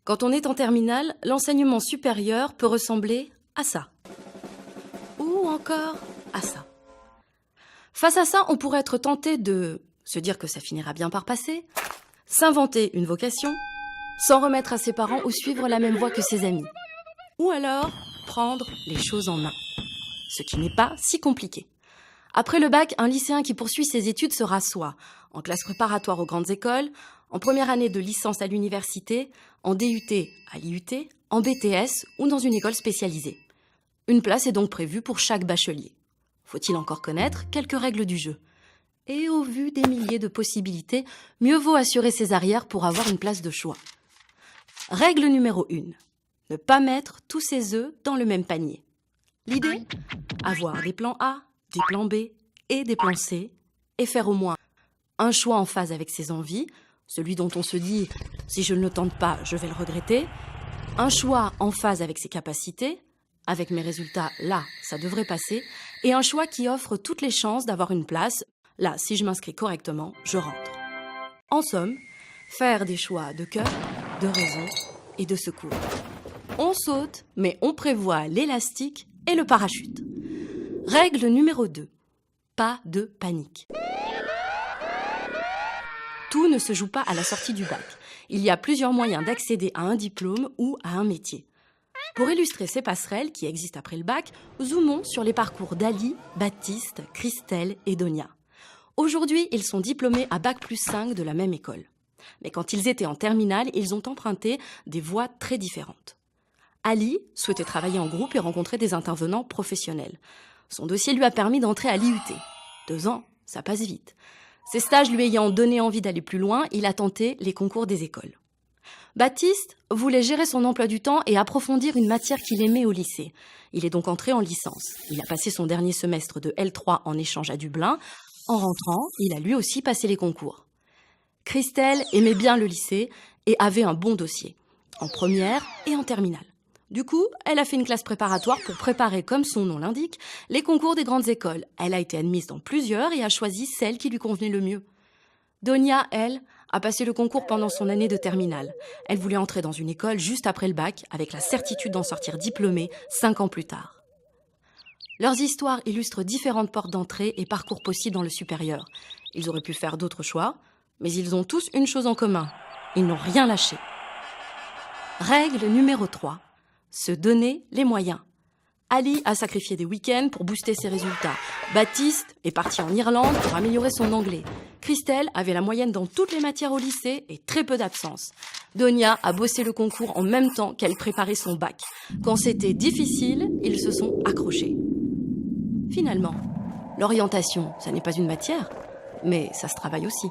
Quand on est en terminale, l'enseignement supérieur peut ressembler à ça. Ou encore à ça. Face à ça, on pourrait être tenté de se dire que ça finira bien par passer, s'inventer une vocation, s'en remettre à ses parents ou suivre la même voie que ses amis. Ou alors, prendre les choses en main. Ce qui n'est pas si compliqué. Après le bac, un lycéen qui poursuit ses études sera soit en classe préparatoire aux grandes écoles, en première année de licence à l'université, en DUT à l'IUT, en BTS ou dans une école spécialisée. Une place est donc prévue pour chaque bachelier. Faut-il encore connaître quelques règles du jeu? Et au vu des milliers de possibilités, mieux vaut assurer ses arrières pour avoir une place de choix. Règle numéro 1. Ne pas mettre tous ses œufs dans le même panier. L'idée? Avoir des plans A, des plans B et des plans C, et faire au moins un choix en phase avec ses envies, celui dont on se dit « si je ne le tente pas, je vais le regretter », un choix en phase avec ses capacités, avec mes résultats, là, ça devrait passer, et un choix qui offre toutes les chances d'avoir une place, là, si je m'inscris correctement, je rentre. En somme, faire des choix de cœur, de raison et de secours. On saute, mais on prévoit l'élastique et le parachute. Règle numéro 2. Pas de panique. Tout ne se joue pas à la sortie du bac. Il y a plusieurs moyens d'accéder à un diplôme ou à un métier. Pour illustrer ces passerelles qui existent après le bac, zoomons sur les parcours d'Ali, Baptiste, Christelle et Donia. Aujourd'hui, ils sont diplômés à Bac+5 de la même école. Mais quand ils étaient en terminale, ils ont emprunté des voies très différentes. Ali souhaitait travailler en groupe et rencontrer des intervenants professionnels. Son dossier lui a permis d'entrer à l'IUT. 2 ans, ça passe vite. Ses stages lui ayant donné envie d'aller plus loin, il a tenté les concours des écoles. Baptiste voulait gérer son emploi du temps et approfondir une matière qu'il aimait au lycée. Il est donc entré en licence. Il a passé son dernier semestre de L3 en échange à Dublin. En rentrant, il a lui aussi passé les concours. Christelle aimait bien le lycée et avait un bon dossier, en première et en terminale. Du coup, elle a fait une classe préparatoire pour préparer, comme son nom l'indique, les concours des grandes écoles. Elle a été admise dans plusieurs et a choisi celle qui lui convenait le mieux. Donia, elle, a passé le concours pendant son année de terminale. Elle voulait entrer dans une école juste après le bac, avec la certitude d'en sortir diplômée 5 ans plus tard. Leurs histoires illustrent différentes portes d'entrée et parcours possibles dans le supérieur. Ils auraient pu faire d'autres choix, mais ils ont tous une chose en commun. Ils n'ont rien lâché. Règle numéro 3. Se donner les moyens. Ali a sacrifié des week-ends pour booster ses résultats. Baptiste est parti en Irlande pour améliorer son anglais. Christelle avait la moyenne dans toutes les matières au lycée et très peu d'absence. Donia a bossé le concours en même temps qu'elle préparait son bac. Quand c'était difficile, ils se sont accrochés. Finalement, l'orientation, ça n'est pas une matière, mais ça se travaille aussi.